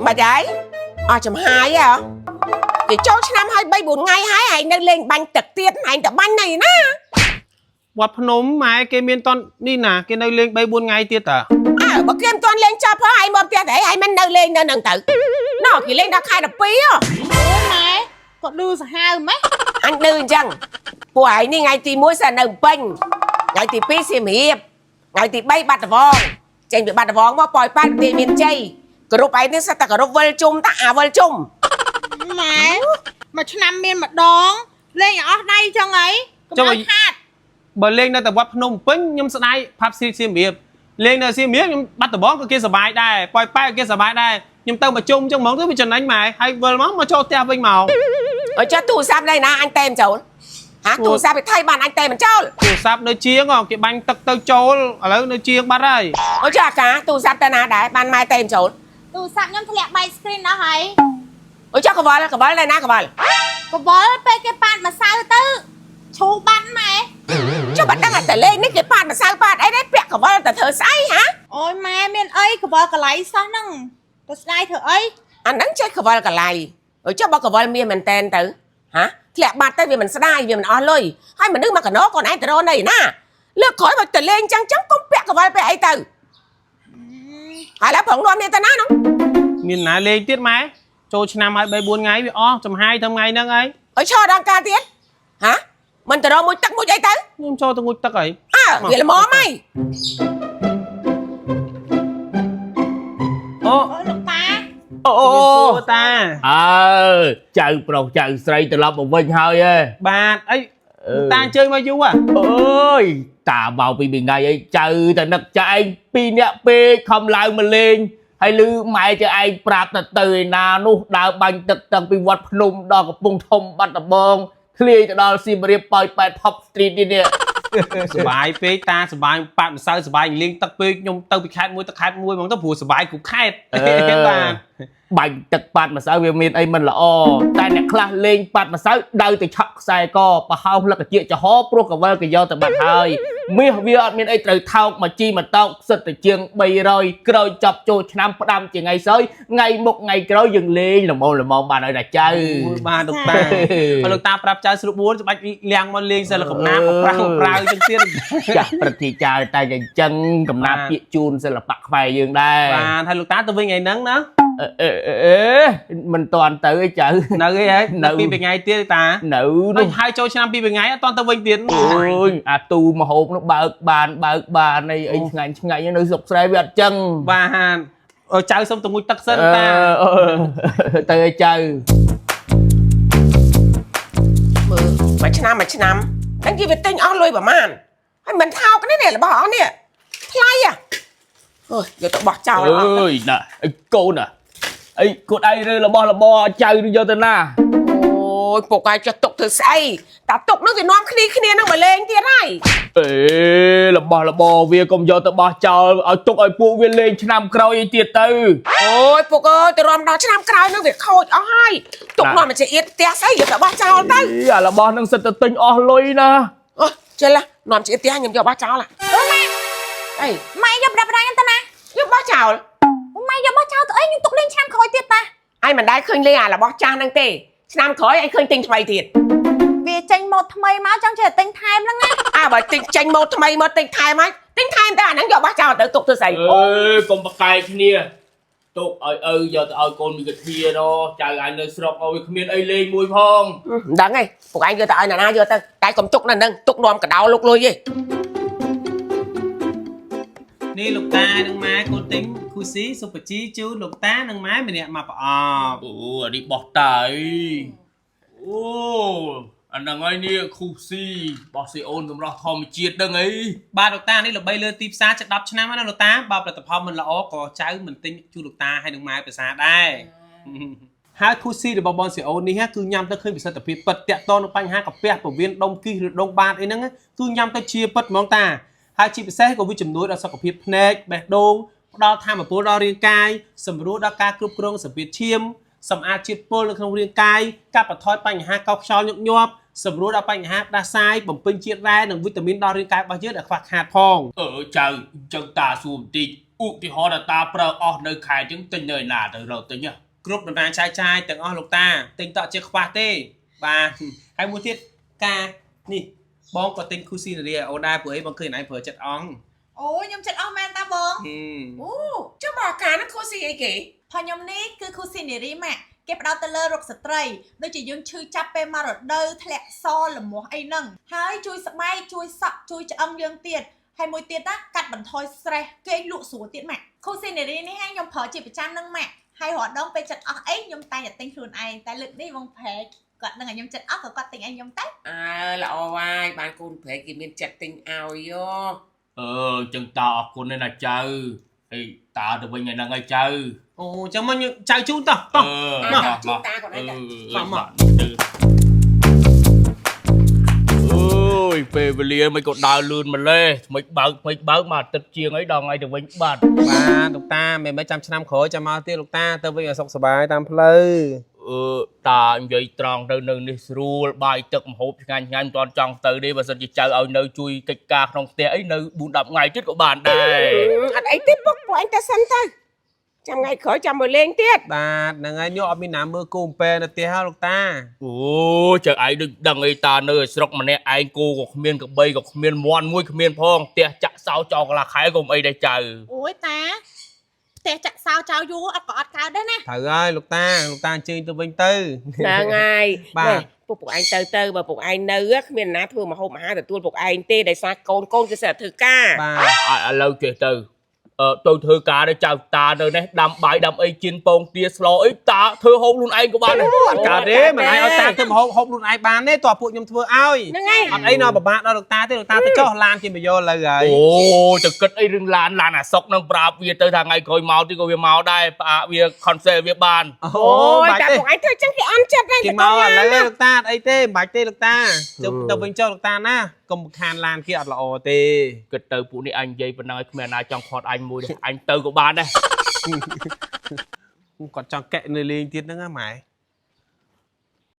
mà đấy chấm hai à thì cho năm hai bay 4 ngày hai anh đang lên bánh trực tiếp anh đã bánh này nè វត្តភ្នំម៉ែគេមានតន់នេះណាគេនៅលេង 3 4 ថ្ងៃទៀតតា បើគេមិនទាន់លេងចប់ផងហើយមកផ្ទះតែហើយមិននៅលេងនៅនឹងទៅណោះគេលេងដល់ខែ12ហ៎ ម៉ែគាត់ឌឺសាហាវម៉េះ អញឌឺអញ្ចឹងពួកឯងនេះថ្ងៃទី1សិននៅពេញថ្ងៃទី2សៀមរាបថ្ងៃទី3បាត់ដំបងចេញពីបាត់ដំបងមកប៉ោយប៉ែតទីមានជ័យគ្រប់ឯងនេះសិតតែគ្រប់វិលជុំតាអាវិលជុំ ម៉ែមួយឆ្នាំមានម្ដងលេងអស់ដៃចឹងអីកុំឲ្យខាត បើលេងនៅតែវត្តភ្នំពេញខ្ញុំស្ដាយផាប់សៀមរាបលេងនៅសៀមរាបខ្ញុំបាត់ដំបងក៏គេសប្បាយដែរប៉ោយប៉ែក៏គេសប្បាយដែរខ្ញុំទៅមកជុំចឹងហ្មងទៅវាចំណេញម៉ែហើយវិលមកចូលផ្ទះវិញមក អើចុះទូរស័ព្ទនៅណាអញតែមិនចូលហាទូរស័ព្ទពីថៃបានអញតែមិនចូល ទូរស័ព្ទនៅជាងគេបាញ់ទឹកទៅចូលឥឡូវនៅជាងបាត់ហើយ អូចុះអាកាទូរស័ព្ទទៅណាដែរបានម៉ែតែមិនចូល ទូរស័ព្ទខ្ញុំធ្លាក់បែក screen អស់ហើយ អូចុះកវលនៅណាកវល កវល់ពេលគេប៉ាតម្សៅទៅឈូបាត់ម៉ែ ចុះបាត់ដឹងតែលេងនេះគេប៉ាតម្សៅប៉ាតអីដែរពាក់កវលតែធ្វើស្អីហ៎ អូយម៉ែមានអីកវល់កន្លៃសោះហ្នឹងទៅស្ដាយធ្វើអី អាហ្នឹងចេះកវលកលៃអូចុះបើកវលមានមែនតែនទៅហ៎ធ្លាក់បាត់ទៅវាមិនស្ដាយវាមិនអស់លុយហើយមនុស្សមកកណោកូនឯងទៅរកនៅណាលើកក្រោយមកទៅលេងចឹងកុំពាក់កវលពាក់អីទៅហើយឡើយប្រងនាំនេះទៅណានោះ មានណាលេងទៀតម៉ែចូលឆ្នាំហើយ 3 4 ថ្ងៃវាអស់ចំហាយធ្វើថ្ងៃហ្នឹងហើយ អើឈរដល់ការទៀតហ៎មិនទៅរកមួយទឹកមួយអីទៅ ខ្ញុំចូលទៅងូតទឹកហើយ វាល្មមហើយ អូ អូយលោកតា អូតា ចៅប្រុសចៅស្រីត្រឡប់មកវិញហើយឯង បាទអីតាអញ្ជើញមកយូរ អើយតាមកពីថ្ងៃអីចៅតែនឹកចៅឯង2នាក់ពេកខំឡើងមកលេងហើយលឺម៉ែចៅឯងប្រាប់ទៅឯណានោះដើរបាញ់ទឹកតាំងពីវត្តភ្នំដល់កំពង់ធំបាត់ដំបងឃ្លាយទៅដល់សៀមរាបប៉ោយប៉ែត Top Street នេះ សបាយពេកតាសបាយប៉ាត់ម្សៅសបាយលេងទឹកពេកខ្ញុំទៅពីខេត្តមួយទៅខេត្តមួយហ្មងទៅព្រោះសបាយគ្រប់ខេត្តបាទ បាញ់ទឹកប៉ាត់ម្សៅវាមានអីមិនល្អតែអ្នកខ្លះលេងប៉ាត់ម្សៅដៅទៅឆក់ខ្សែកប្រហោងលឹកជាចហោព្រោះកវលក៏យកទៅបាត់ហើយមាសវាអត់មានអីត្រូវថោកមកជីមកតោកសិតតែជាង300ក្រោយចាប់ចូលឆ្នាំផ្ដាំជាថ្ងៃសោយថ្ងៃមុខថ្ងៃក្រោយយើងលេងល្មមបានហើយណាចៅ បាទលោកតាហើយលោកតាប្រាប់ចៅស្រួល4ច្បាច់លៀងមកលេងសិលកំណាប់ប្រាវចឹងទៀត ចាស់ព្រឹទ្ធាចារ្យតែអញ្ចឹងកំណាប់ពាក្យជូនសិល្បៈខ្មែរយើងដែរ បាទហើយលោកតាទៅវិញថ្ងៃហ្នឹងណា មិនតាន់ទៅឯងចៅ នៅអីហើយនៅពីថ្ងៃទៀតតា នៅ នោះហើយចូលឆ្នាំពីថ្ងៃអត់តាន់ទៅវិញទៀត អូយអាទូមហូបនោះបើកបានអីឆ្ងាញ់នៅស្រុកស្រែវាអត់ចឹង បាទចៅសុំទៅងូតទឹកសិនតា ទៅឲ្យចៅ មើលមួយឆ្នាំហ្នឹងគេវាទិញអស់លុយប្រហែលហើយមិនថោកនេះរបស់អស់នេះថ្លៃហ៎អូយយកទៅបោះចោលអស់ អើយណាអីកូនណាអីគាត់ឯងរើរបស់របរចៅយកទៅណា អូយពុកឯងចេះទុកធ្វើស្អីតាទុកនោះវានាំគ្នានឹងមកលេងទៀតហើយ អេរបស់របរវាកុំយកទៅបោះចោលឲ្យទុកឲ្យពួកវាលេងឆ្នាំក្រោយឯទៀតទៅ អូយពុកអើយទៅរំដល់ឆ្នាំក្រោយនឹងវាខូចអស់ហើយទុកនាំមកជាអៀតផ្ទះស្អីយកទៅបោះចោលទៅ អារបស់នឹងសិតទៅទិញអស់លុយណា អូចេះឡានាំជាអៀតផ្ទះខ្ញុំយកបោះចោលហ៎អី ម៉ែយកប្រដាប់ខ្ញុំទៅណា យកបោះចោល ម៉ែយកបោះចោលទៅអីខ្ញុំទុកលេងឆ្នាំក្រោយទៀតតា ឯងមិនដែលឃើញលេងអារបស់ចាស់ហ្នឹងទេឆ្នាំក្រោយឯងឃើញទិញថ្មីទៀត វាចេញម៉ូតថ្មីមកចង់ចេះទិញថែមហ្នឹងណា បើទិញចេញម៉ូតថ្មីមកទិញថែមហើយទិញថែមទៅអាហ្នឹងយកបោះចោលទៅទុកធ្វើស្អី អើយកុំប្រកែកគ្នាទុកឲ្យឪយកទៅឲ្យកូនមីកាធាណចៅឯងនៅស្រុកឲ្យគ្មានអីលេងមួយផង មិនដឹងទេពួកឯងយកទៅឲ្យណាយកទៅតែកុំទុកនៅហ្នឹងទុកនាំកដោលុកលុយទេ នេះលោកតានិងម៉ែកូនទិញគូស៊ីសុបជីជូនលោកតានិងម៉ែម្នាក់មកប្រអប់ អូអានេះបោះតាអីអូអាហ្នឹងហើយនេះខូស៊ីបោះស៊ីអូនសម្រាប់ធម្មជាតិហ្នឹងអី បាទលោកតានេះល្បីលើទីផ្សារជិត10ឆ្នាំហើយណាលោកតាបើផលិតផលមិនល្អក៏ចៅមិនទិញជូនលោកតាហើយនឹងម៉ែភាសាដែរហើយគូស៊ីរបស់បងស៊ីអូននេះគឺញ៉ាំទៅឃើញប្រសិទ្ធភាពពិតតាក់ទងនឹងបញ្ហាកាពះពោះវៀនដុំគីឬដុំបាតអីហ្នឹងគឺញ៉ាំទៅជាពិតហ្មងតាហើយជាពិសេសក៏វាជំនួយដល់សុខភាពភ្នែកបេះដូងផ្ដល់ថាមពលដល់រាងកាយសម្រួលដល់ការគ្រប់គ្រងសម្ពាធឈាមសម្អាតជាតិពុលនៅក្នុងរាងកាយកាត់បន្ថយបញ្ហាកោសខ្យល់ញឹកញាប់សម្រួលដល់បញ្ហាផ្ដាសាយបំពេញជាតិរ៉ែនិងវីតាមីនដល់រាងកាយរបស់យើងដែលខ្វះខាតផង ចៅអញ្ចឹងតាសួរបន្តិច ឧទាហរណ៍តាប្រើអស់នៅខែចឹងទិញនៅណាទៅរកទិញ គ្រប់ដំណើរចាយទាំងអស់លោកតាទិញតជាខ្វះទេបាទហើយមួយទៀតការនេះបងក៏ទិញ Cuisine អូដែរព្រោះអីបងឃើញឯងប្រើចិត្តអង្គ អូខ្ញុំចិត្តអស់មែនតាបង អូចុះបើការនោះខូស៊ីអីគេ ផខ្ញុំនេះគឺ Cuisine ម៉ាក់គេផ្ដោតទៅលើរោគស្ត្រីដូចជាយើងឈឺចាប់ពេលមករដូវធ្លាក់សលមាស់អីហ្នឹងហើយជួយស្បែកជួយសក់ជួយឆ្អឹងយើងទៀតហើយមួយទៀតណាកាត់បន្ថយ stress គេលក់ស្រួលទៀតម៉ាក់ Cuisine នេះហើយខ្ញុំប្រើជាប្រចាំហ្នឹងម៉ាក់ហើយរាល់ដងពេលចិត្តអស់អីខ្ញុំតែងតែទិញខ្លួនឯងតែលើកនេះបងប្រែកគាត់នឹងឲ្យខ្ញុំចិត្តអស់ក៏គាត់ទិញឲ្យខ្ញុំតែ អើល្អហើយបានកូនប្រែកគេមានចិត្តទិញឲ្យយោ ចឹងតាអរគុណណាស់ចៅហើយតាទៅវិញឯហ្នឹងហើយចៅ អូចឹងមកចៅជូនតោះ ជូនតាគាត់ឲ្យតែ អូយពេលវេលាមិនក៏ដើរលឿនម្លេះមិនបើកមកអាទិត្យជាងអីដល់ថ្ងៃទៅវិញបាត់ បាទលោកតាមិនចាំឆ្នាំក្រោយចាំមកទៀតលោកតាទៅវិញឲ្យសុខសប្បាយតាមផ្លូវ តានិយាយត្រង់ទៅនៅនេះស្រួលបាយទឹកម្ហូបឆ្ងាញ់មិនទាន់ចង់ទៅទេបើសិនជាចៅឲ្យនៅជួយកិច្ចការក្នុងផ្ទះអីនៅ 4-10 ថ្ងៃទៀតក៏បានដែរ អត់អីទេពុកពួកអញទៅសិនទៅចាំថ្ងៃក្រោយចាំមកលេងទៀត បាទហ្នឹងហើយញោមអត់មានណាមើលគោអំពែនៅផ្ទះហ៎លោកតា អូចៅឯងដូចដឹងអីតានៅស្រុកម្នាក់ឯងគោក៏គ្មានកបីក៏គ្មានមាន់មួយគ្មានផងផ្ទះចាក់សោចោលកន្លះខែក៏មិនអីដែរចៅ អូយតាផ្ទះចាក់សោចៅយូរអត់ក៏អត់កើតដែរណា ត្រូវហើយលោកតាអញ្ជើញទៅវិញទៅ ហ្នឹងហើយ បាទ ពុកឯងទៅបើពុកឯងនៅគ្មានណាធ្វើមហូបអាហារទទួលពុកឯងទេដោយសារកូនគឺសិតធ្វើការ បាទ ឥឡូវចេះទៅទៅធ្វើការទៅចៅតានៅនេះដាំបាយដាំអីជិនពងទាស្លអីតាធ្វើហូបខ្លួនឯងក៏បានដែរ អត់កើតទេមិនឲ្យតាធ្វើមហូបហូបខ្លួនឯងបានទេតើពួកខ្ញុំធ្វើឲ្យ ហ្នឹងហើយ អត់អីណោះពិបាកដល់លោកតាទេលោកតាទៅចុះឡានគេមកយកលើហើយ អូទៅគិតអីរឿងឡានអាសុកនឹងប្រាប់វាទៅថាថ្ងៃក្រោយមកទីក៏វាមកដែរផ្អាកវា concept វាបាន អូ អូយ បាច់ តែ ទេ ពុកឯងធ្វើចឹងគេអន់ចិត្តហើយ គេមកឥឡូវលោកតាអត់អីទេមិនបាច់ទេលោកតាទៅវិញចុះលោកតាណាកុំខានឡានគេអត់ល្អទេ គិតទៅពួកនេះអញនិយាយប៉ុណ្ណឹងឲ្យគ្មានណាចង់ខាត់អញមួយទេអញទៅក៏បានដែរ គាត់ចង់កែនៅលេងទៀតហ្នឹងហ៎ម៉ែ